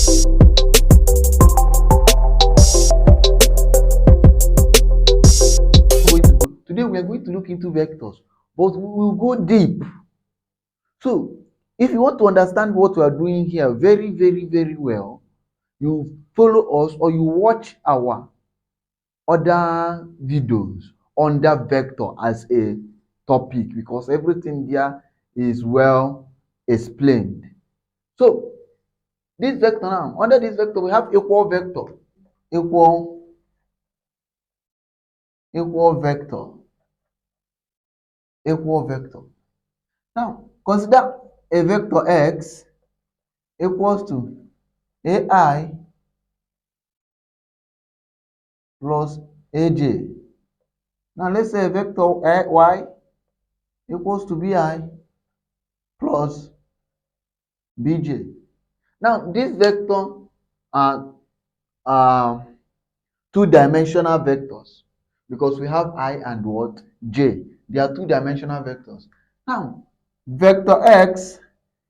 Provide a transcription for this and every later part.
Today we are going to look into vectors, but we will go deep. So if you want to understand what we are doing here very well, you follow us or you watch our other videos on that vector as a topic, because everything there is well explained. So this vector now, under this vector we have equal vector, equal vector, equal vector. Now consider a vector x equals to ai plus aj. Now let's say a vector y equals to bi plus bj. Now this vector are two-dimensional vectors because we have I and what? J. They are two-dimensional vectors. Now, vector x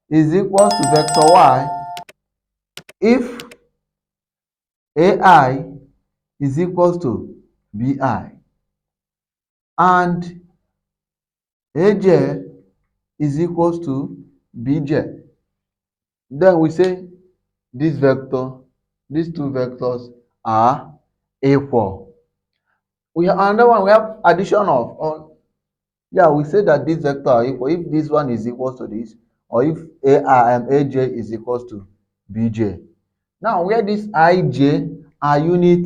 is equal to vector y if AI is equals to BI and AJ is equals to BJ. Then we say this vector, these two vectors are equal. We have another one, we have addition of, yeah, we say that this vector are equal if this one is equal to this, or if AJ is equals to BJ. Now, where these IJ are unit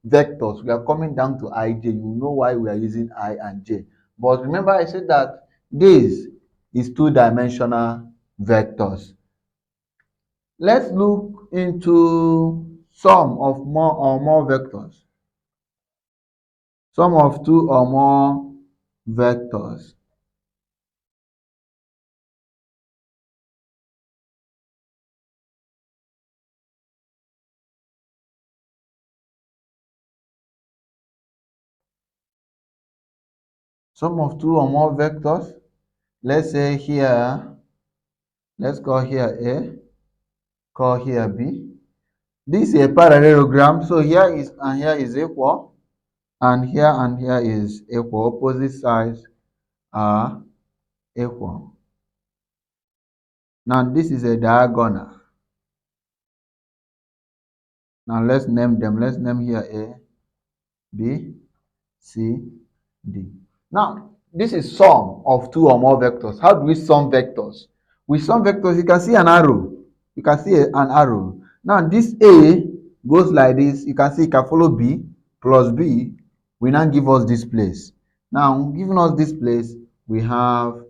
vectors, we are coming down to IJ. You know why we are using I and J. But remember, I said that this is two-dimensional vectors. Let's look into sum of more or more vectors. Sum of two or more vectors. Sum of two or more vectors. Let's say here, let's call here A, call here B. This is a parallelogram, so here is and here is equal, and here is equal. Opposite sides are equal. Now this is a diagonal. Now let's name them. Let's name here A, B, C, D. Now this is sum of two or more vectors. How do we sum vectors? With sum vectors, you can see an arrow. You can see an arrow. Now this A goes like this. You can see it can follow B plus B. We now give us this place. Now giving us this place, we have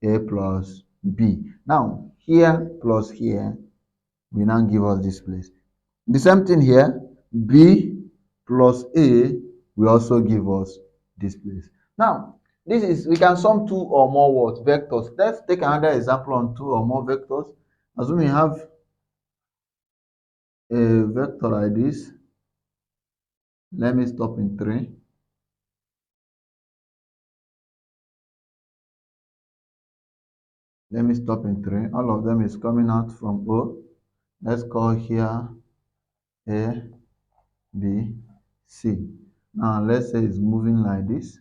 A plus B. Now here plus here, we now give us this place. The same thing here, B plus A will also give us this place. Now, this is, we can sum two or more what? Vectors. Let's take another example on two or more vectors. Assume we have a vector like this. Let me stop in 3. Let me stop in 3. All of them is coming out from O. Let's call here A, B, C. Now, let's say it's moving like this.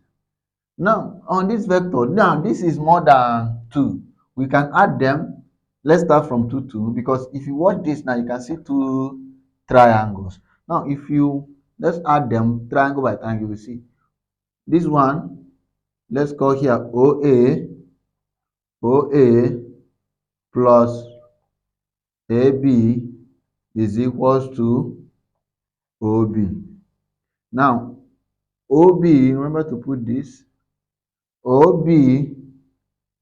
Now, on this vector, now this is more than 2. We can add them. Let's start from 2, 2, because if you watch this now, you can see two triangles. Now, if you, let's add them triangle by triangle, you will see. This one, let's call here OA, OA plus AB is equals to OB. Now, OB, remember to put this, OB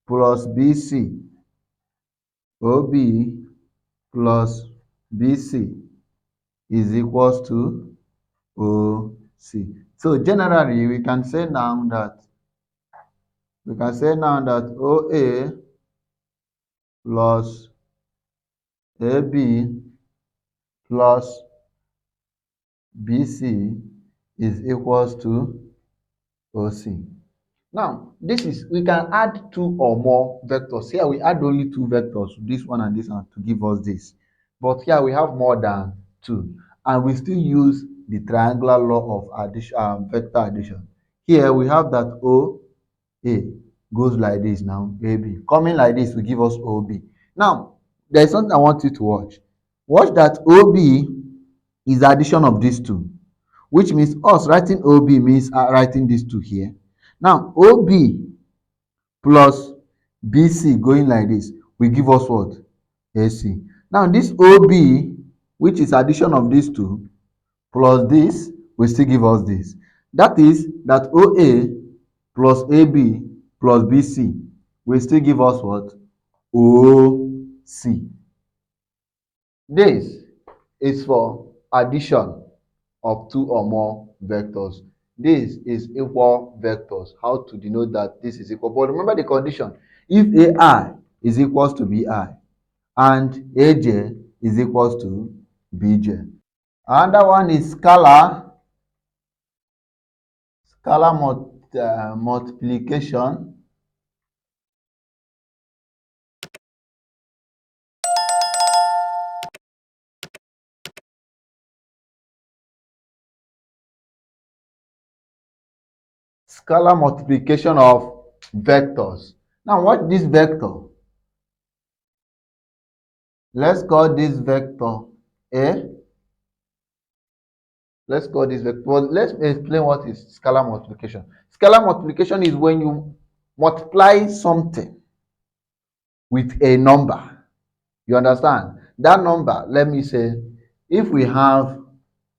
plus BC, OB plus BC is equals to OC. So generally, we can say now that OA plus AB plus BC is equals to OC. Now, this is, we can add two or more vectors. Here we add only two vectors, this one and this one, to give us this. but here we have more than 2, and we still use the triangular law of addition, vector addition. Here we have that OA goes like this now, AB. Coming like this will give us OB. Now, there is something I want you to watch. Watch that OB is the addition of these two, which means us writing OB means writing these two here. Now, OB plus BC going like this will give us what? AC. Now, this OB, which is addition of these two, plus this will still give us this. That is that OA plus AB plus BC will still give us what? OC. This is for addition of two or more vectors. This is equal vectors. How to denote that this is equal? But remember the condition. If AI is equals to BI and AJ is equals to BJ. Another one is scalar multiplication. Scalar multiplication of vectors. Now, what this vector? Let's call this vector A. Let's call this vector. Well, let's explain what is scalar multiplication. Scalar multiplication is when you multiply something with a number. You understand? That number, let me say, if we have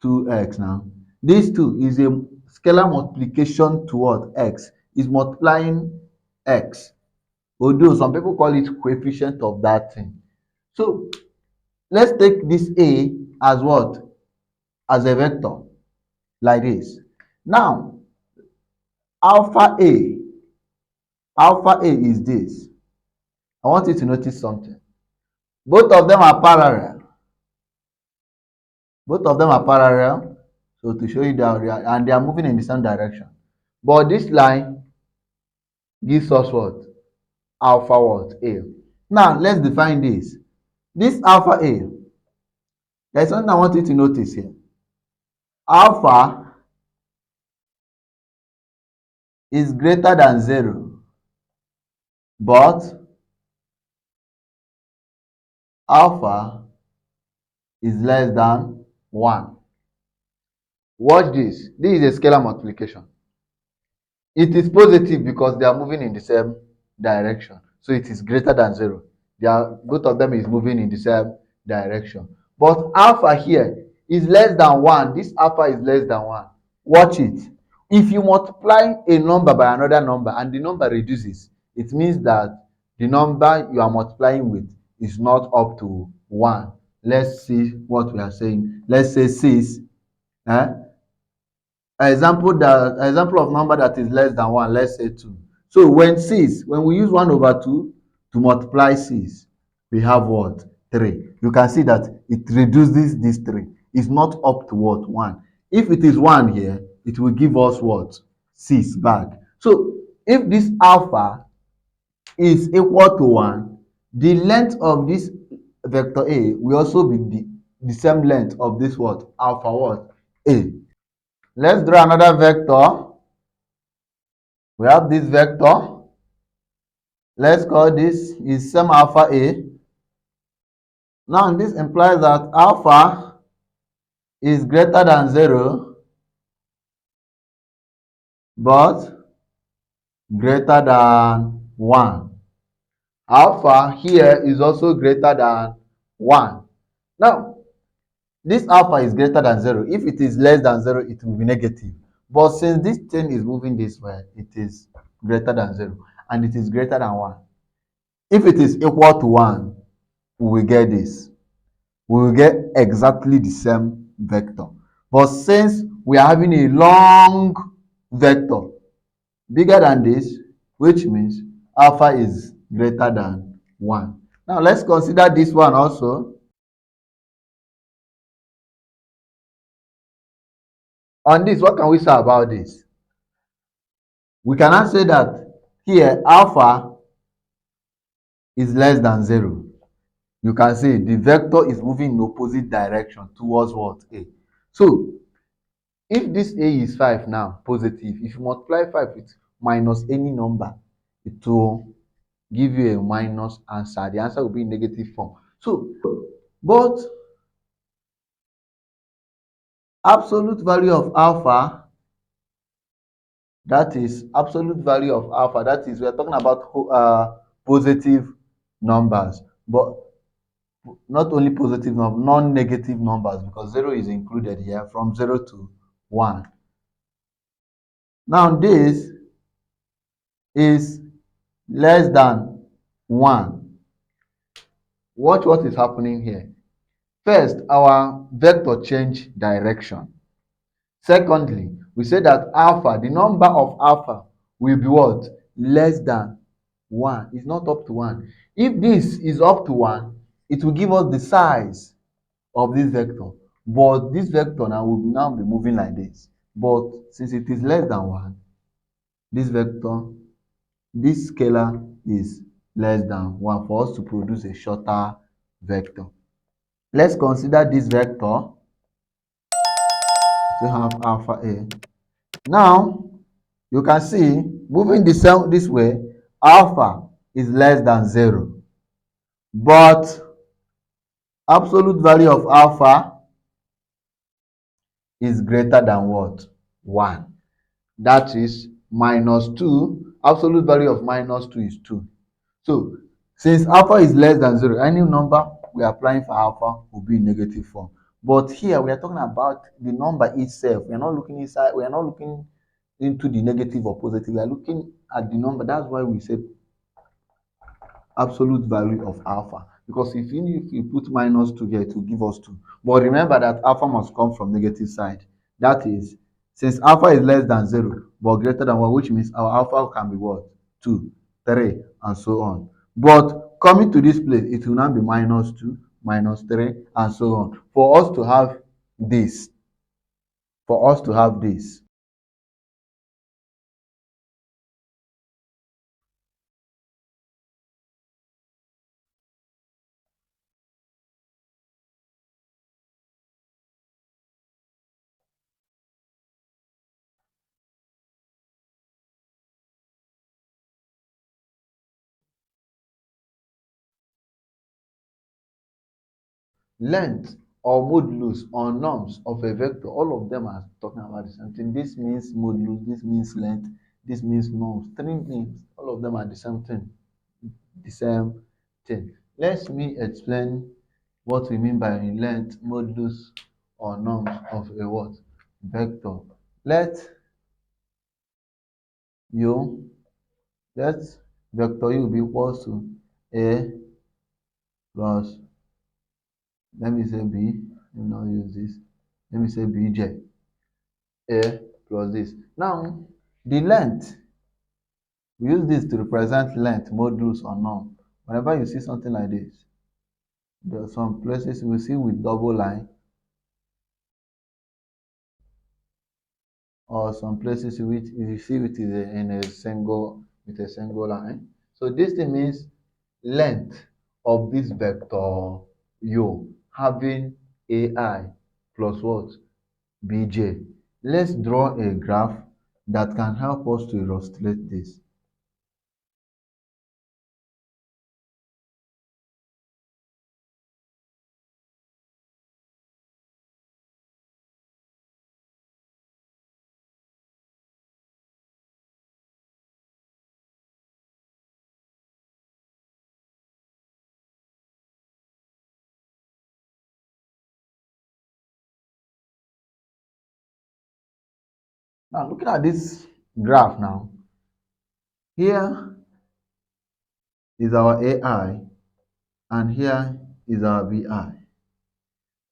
2x now, this 2 is a scalar multiplication to what? X. Is multiplying x. Although some people call it coefficient of that thing. So let's take this A as what? As a vector, like this. Now, alpha A is this. I want you to notice something. Both of them are parallel. Both of them are parallel. So to show you that, and they are moving in the same direction. But this line gives us what? Alpha what? A. Now, let's define this. This alpha A, there's something I want you to notice here. Alpha is greater than 0, but alpha is less than 1. Watch this. This is a scalar multiplication. It is positive because they are moving in the same direction. So it is greater than 0. Both of them is moving in the same direction. But alpha here is less than 1. This alpha is less than 1. Watch it. If you multiply a number by another number and the number reduces, it means that the number you are multiplying with is not up to 1. Let's see what we are saying. Let's say 6. Example of number that is less than 1, let's say 2. So when we use 1 over 2 to multiply 6, we have what? 3. You can see that it reduces this 3. It's not up to what? 1. If it is 1 here, it will give us what? 6 back. So if this alpha is equal to 1, the length of this vector A will also be the same length of this what? Alpha what? A. Let's draw another vector. We have this vector. Let's call this is same alpha A. Now this implies that alpha is greater than 0, but greater than 1. Alpha here is also greater than 1. Now, this alpha is greater than 0. If it is less than 0, it will be negative. But since this thing is moving this way, it is greater than 0. And it is greater than 1. If it is equal to 1, we will get this. We will get exactly the same vector. But since we are having a long vector bigger than this, which means alpha is greater than 1. Now let's consider this one also. On this, what can we say about this? We cannot say that here alpha is less than 0. you can say the vector is moving in opposite direction towards what? A. So if this A is 5 now, positive, if you multiply 5 with minus any number, it will give you a minus answer. The answer will be in negative form. So, but absolute value of alpha, that is absolute value of alpha, that is, we are talking about positive numbers, but not only positive numbers, non-negative numbers, because 0 is included here, from 0 to 1. Now this is less than 1. Watch what is happening here. First, our vector change direction. Secondly, we say that alpha, the number of alpha will be what? Less than 1. It's not up to 1. If this is up to 1, it will give us the size of this vector. But this vector now will now be moving like this. But since it is less than 1, this vector, this scalar is less than 1 for us to produce a shorter vector. Let's consider this vector to have alpha A. Now, you can see moving this way, alpha is less than 0. But absolute value of alpha is greater than what? 1. That is minus 2. Absolute value of minus 2 is 2. So, since alpha is less than 0, any number we are applying for alpha will be in negative form. But here we are talking about the number itself. We are not looking inside, we are not looking into the negative or positive. We are looking at the number. That's why we say absolute value of alpha. Because if you put minus 2 here, it will give us 2. But remember that alpha must come from negative side. That is, since alpha is less than 0 but greater than 1, which means our alpha can be what? 2, 3, and so on. But coming to this place, it will now be minus 2, minus 3, and so on. For us to have this, for us to have this. Length or modulus or norms of a vector, all of them are talking about the same thing. This means modulus, this means length, this means norms. Three things, all of them are the same thing. The same thing. Let me explain what we mean by length, modulus, or norms of a what? Vector. Let u, let vector u be equals to a plus, let me say b, let me not use this, let me say bj. A plus this. Now, the length, we use this to represent length, modulus, or norm. Whenever you see something like this, there are some places you will see with double line, or some places which you see with in a single line. So this thing means length of this vector u having ai plus what? Bj. Let's draw a graph that can help us to illustrate this. Now, looking at this graph now, here is our AI and here is our BI.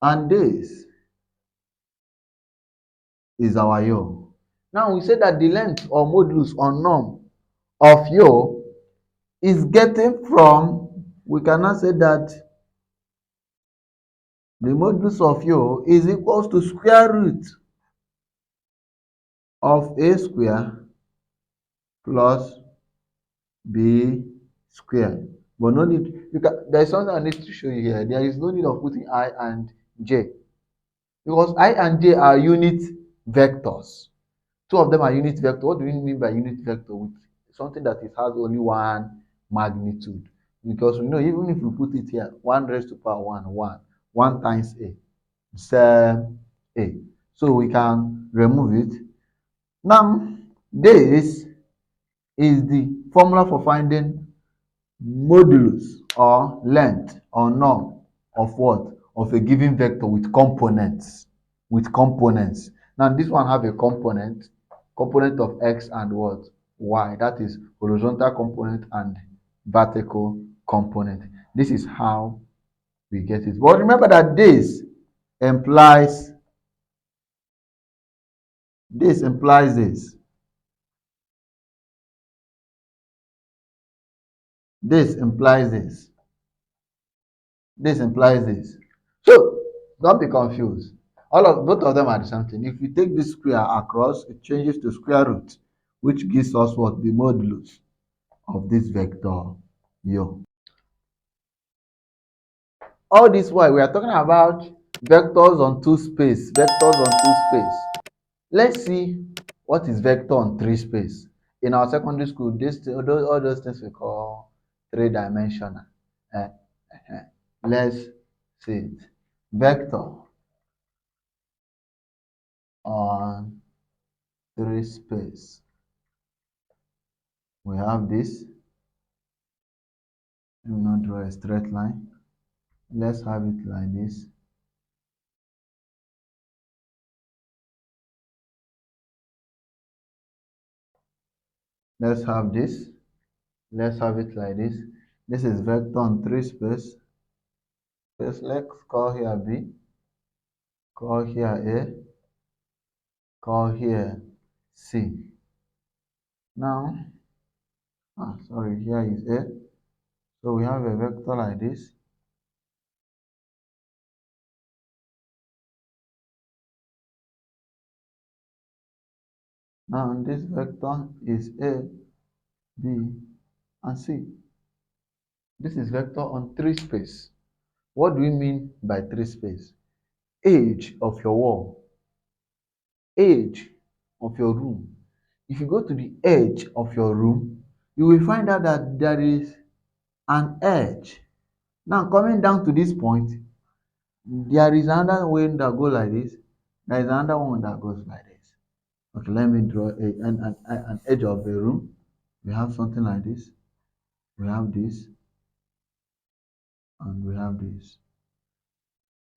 And this is our yo. Now, we say that the length or modulus or norm of yo is getting from, we cannot say that the modulus of yo is equals to square root of a square plus b square. But no need, There is something I need to show you here. There is no need of putting I and J, because I and J are unit vectors. Two of them are unit vector. What do we mean by unit vector? With something that it has only one magnitude. Because we know even if we put it here, 1 raised to power 1, 1, 1 times A, same A. So we can remove it. Now, this is the formula for finding modulus or length or norm of what? Of a given vector with components. With components. Now this one have a component of x and what? Y. That is horizontal component and vertical component. This is how we get it. But remember that implies this implies this. This implies this. This implies this. So don't be confused. Both of them are the same thing. If we take this square across, it changes to square root, which gives us what? The modulus of this vector u. All this while we are talking about vectors on two space. Vectors on two space. Let's see what is vector on three space. In our secondary school, all those things we call three-dimensional. Eh, Let's see it. Vector on three space. We have this. Let me not draw a straight line. Let's have it like this. Let's have this. Let's have it like this. This is vector on three space. Let's call here B, call here A, call here C. Now, sorry, here is A. So we have a vector like this. Now this vector is A, B, and C. This is vector on three space. What do we mean by three space? Age of your wall, age of your room. If you go to the edge of your room, you will find out that there is an edge. Now coming down to this point, there is another way that goes like this. There is another one that goes like this. Okay, let me draw an edge of a room. We have something like this. We have this, and we have this.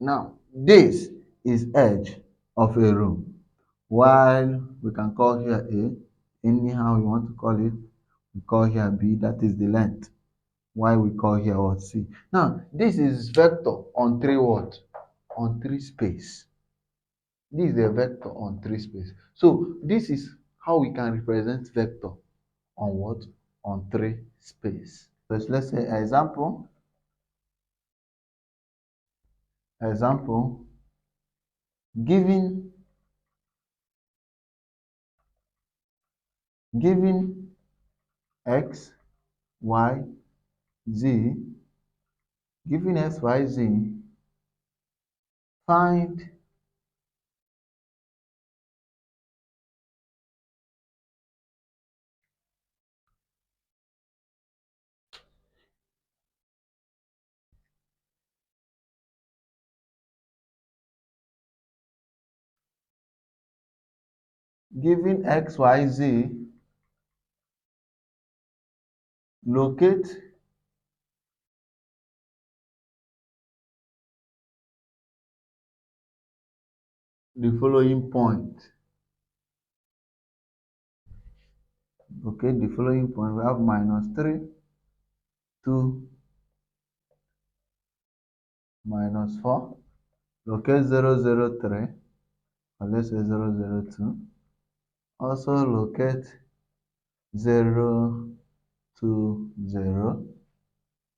Now, this is edge of a room. While we can call here A, anyhow you want to call it, we call here B, that is the length. Why we call here what? C. Now, this is vector on three what? On three space. This is a vector on three space. So, this is how we can represent vector on what? On three space. So, let's say example, given x, y, z, given x, y, z, find given x, y, z, locate the following point. Locate the following point. We have -3, 2, -4. Locate 0, 0, 3, or let's say 0, 0, 2. Also locate 0, 2, 0,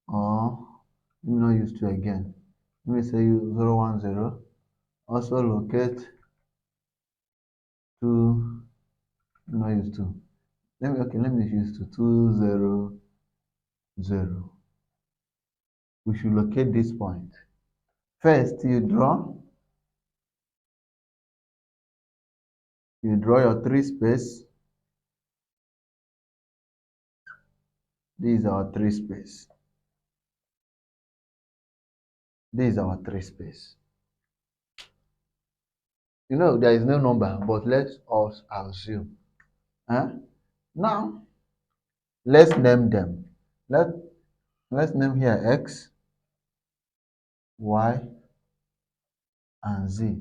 or let me not use 2 again. Let me say 0, 1, 0. Also locate 2, let me not use 2. Let me use 2, 2, 0, 0. we should locate this point. First, you draw your three space. This is our three space. This is our three space. There is no number, but let's us assume. Huh? Now, let's name them. Let, let's name here X, Y, and Z.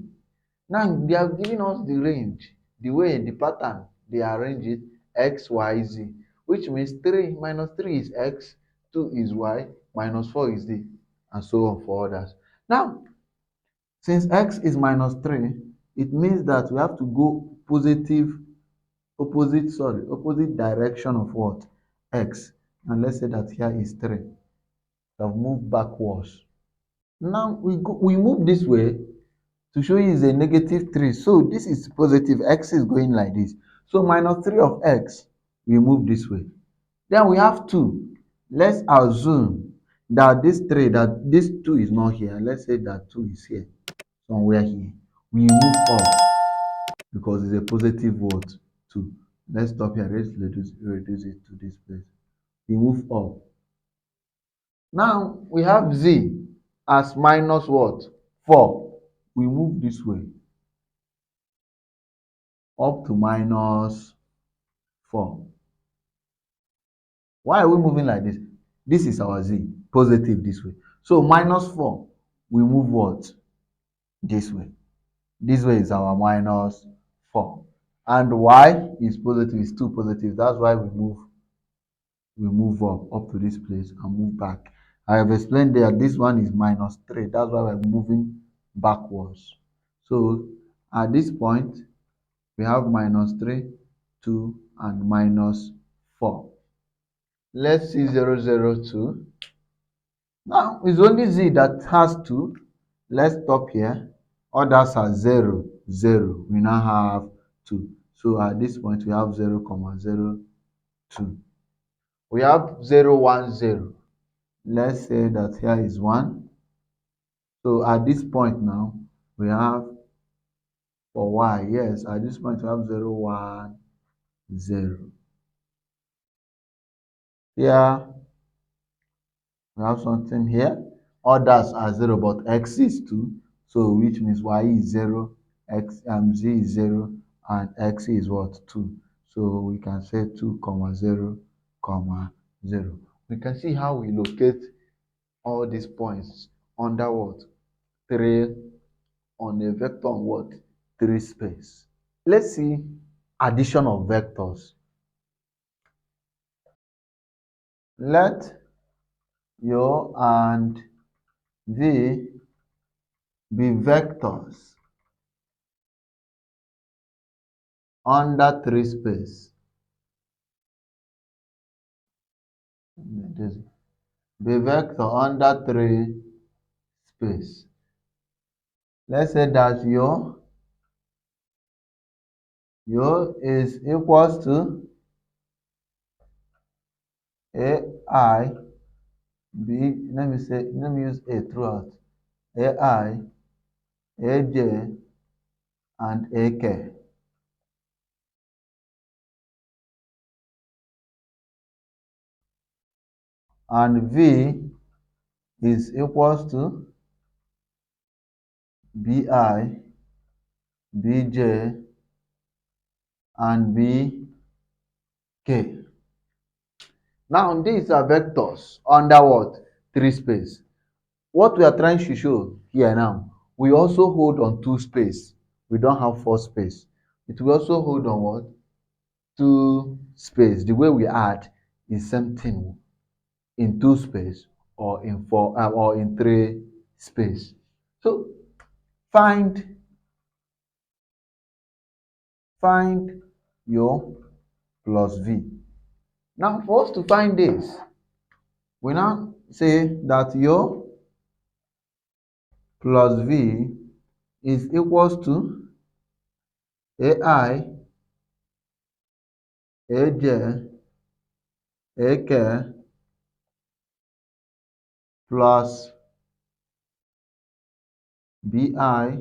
Now, they have given us the range, the pattern they arrange it, X, Y, Z, which means 3 minus 3 is X, 2 is Y, minus 4 is Z, and so on for others. Now, since X is minus 3, it means that we have to go opposite direction of what? X. And let's say that here is 3. We have moved backwards. Now we move this way to show you is a negative 3. So this is positive. X is going like this. So minus 3 of X, we move this way. Then we have 2. Let's assume that this 2 is not here. Let's say that 2 is here, somewhere here. We move up because it's a positive what? 2. Let's stop here. Let's reduce it to this place. We move up. Now we have Z as minus what? 4. We move this way up to minus 4. Why are we moving like this? This is our Z, positive this way. So minus 4, we move what? This way. This way is our minus 4. And Y is positive, is 2 positive. That's why we move up to this place and move back. I have explained there this one is minus 3. That's why we're moving backwards. So at this point, we have minus 3, 2, and minus 4. Let's see 0, 0, 2. Now, it's only Z that has 2. Let's stop here. Others are 0, 0. We now have 2. So at this point, we have 0, 0, 2. We have 0, 1, 0. Let's say that here is 1. So at this point now, we have for Y, yes, at this point we have 0, 1, 0. Here, we have something here. Others are 0, but X is 2. So which means Y is 0, Z is 0, and X is what? 2. So we can say 2, 0, 0. We can see how we locate all these points under what? 3 on a vector on what? 3 space. Let's see addition of vectors. Let your and V be vectors under 3 space. Be vector under 3 space. Let's say that your is equals to AI B. Let me use A throughout. AI, AJ, and AK. And V is equals to BI, BJ, and BK. Now these are vectors under what? 3 space. What we are trying to show here now, we also hold on 2 space. We don't have 4 space. It will also hold on what? 2 space. The way we add is same thing in 2 space or in 4 or in 3 space. So find your plus V. Now for us to find this, we now say that your plus V is equals to AI, AJ, AK plus bi,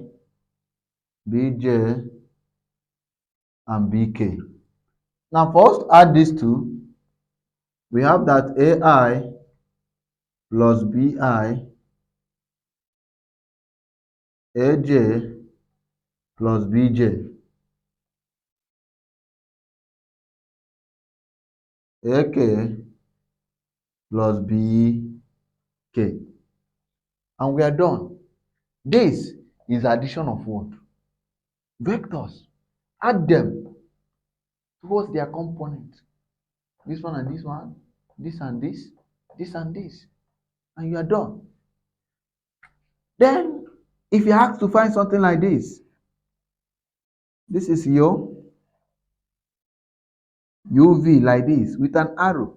bj, and bk. Now for us to add these two, we have that ai plus bi, aj plus bj, ak plus bk. And we are done. This is addition of what? Vectors. Add them towards their component. This one and this one, this and this, this and this. And you are done. Then, if you ask to find something like this is your UV like this with an arrow.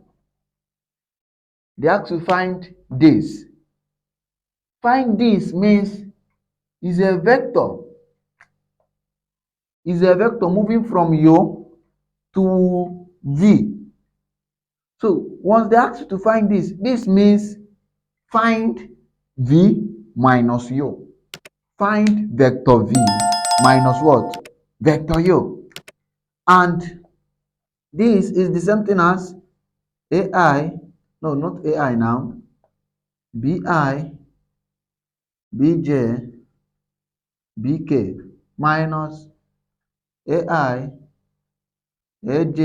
They ask to find this. Find this means is a vector. Is a vector moving from yo to v. So once they ask you to find this means find v minus yo. Find vector v minus what? Vector yo. And this is the same thing as ai, no, not ai now, bi, bj, bk minus ai, aj,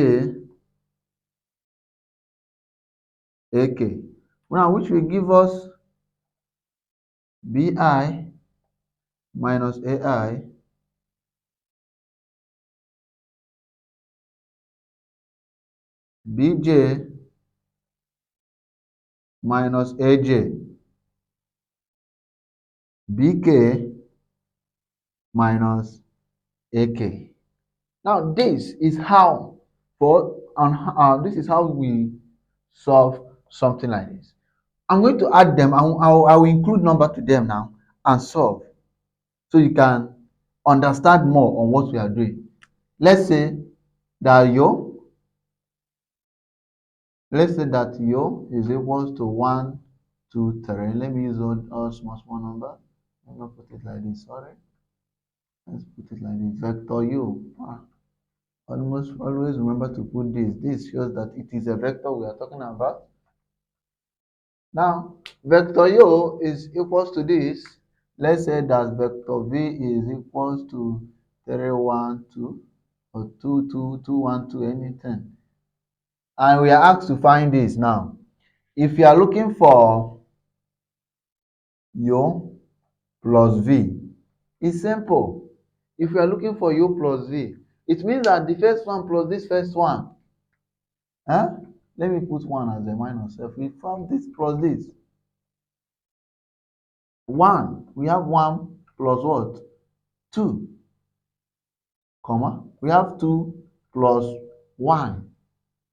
ak. Now, which will give us bi minus ai, bj minus aj, bk minus ak. Now, this is how this is how we solve something like this. I'm going to add them. I will include number to them now and solve, so you can understand more on what we are doing. Let's say that yo is equals to 1, 2, 3. Let me use all small number. I'm gonna put it like this. Sorry, let's put it like this. Vector u. Almost always remember to put this. This shows that it is a vector we are talking about. Now, vector u is equals to this. Let's say that vector v is equals to 3, 1, 2, or 2, 2, 2, 1, 2, anything. And we are asked to find this now. If you are looking for u plus v, it's simple. If you are looking for u plus v, it means that the first one plus this first one. Let me put 1 as a minus. If we form this plus this, 1, we have 1 plus what? 2, comma. We have 2 plus 1,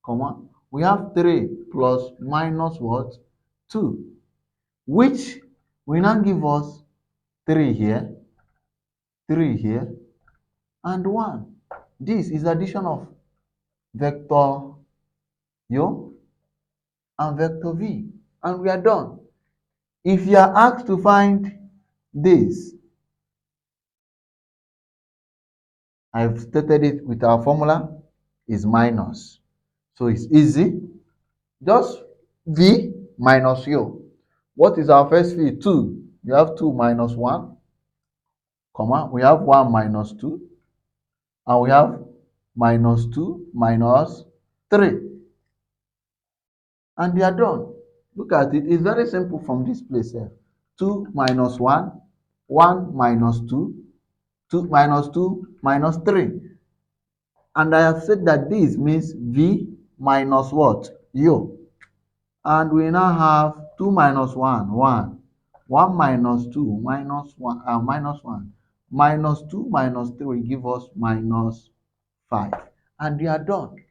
comma. We have 3 plus minus what? 2, which will now give us 3 here, 3 here, and 1. This is addition of vector u and vector v, and we are done. If you are asked to find this, I've stated it with our formula, is minus. So it's easy. Just v minus u. What is our first v? 2. We have 2 minus 1, comma. We have 1 minus 2. And we have minus 2 minus 3. And we are done. Look at it. It's very simple from this place here. 2 minus 1, 1 minus 2, 2 minus 2 minus 3. And I have said that this means v minus what? U. And we now have 2 minus 1, 1. 1 minus 2 minus 1, minus 1. Minus 2 minus 3 will give us minus 5. And we are done.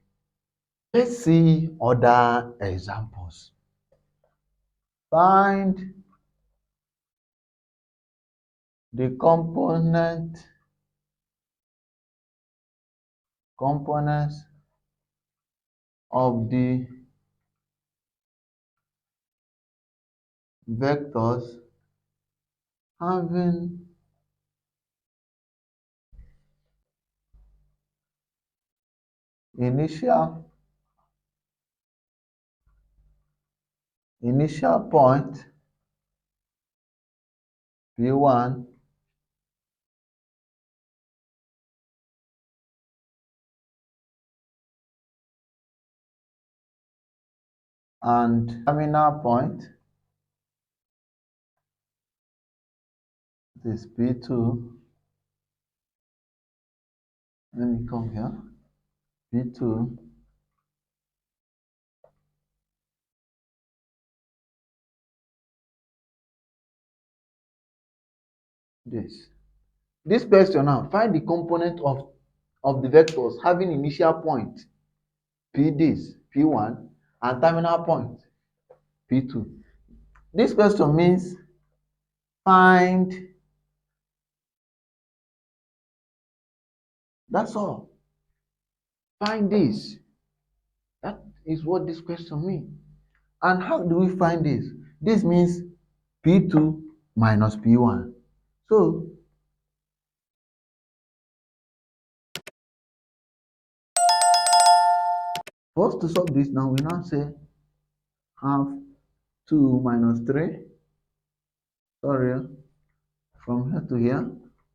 Let's see other examples. Find the components of the vectors having initial point P1 and terminal point, this P2. Let me come here. P2 this question now, find the component of the vectors having initial point P1 and terminal point P2. This question means find, that's all. Find this. That is what this question means. And how do we find this? This means P2 minus P1. So for us to solve this now, we now say half 2 minus 3. Sorry, from here to here.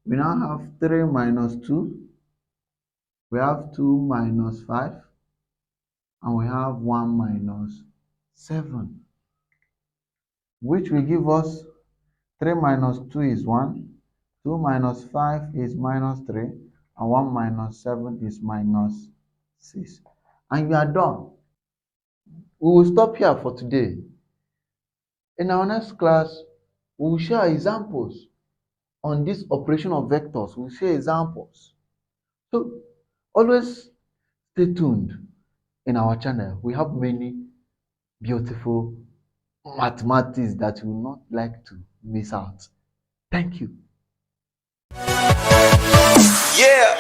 We now have 3 minus 2. We have 2 minus 5. And we have 1 minus 7. Which will give us 3 minus 2 is 1. 2 minus 5 is minus 3. And 1 minus 7 is minus 6. And you are done. We will stop here for today. In our next class, we will share examples on this operation of vectors. We will share examples. So always stay tuned in our channel. We have many beautiful mathematics that you will not like to miss out. Thank you. Yeah.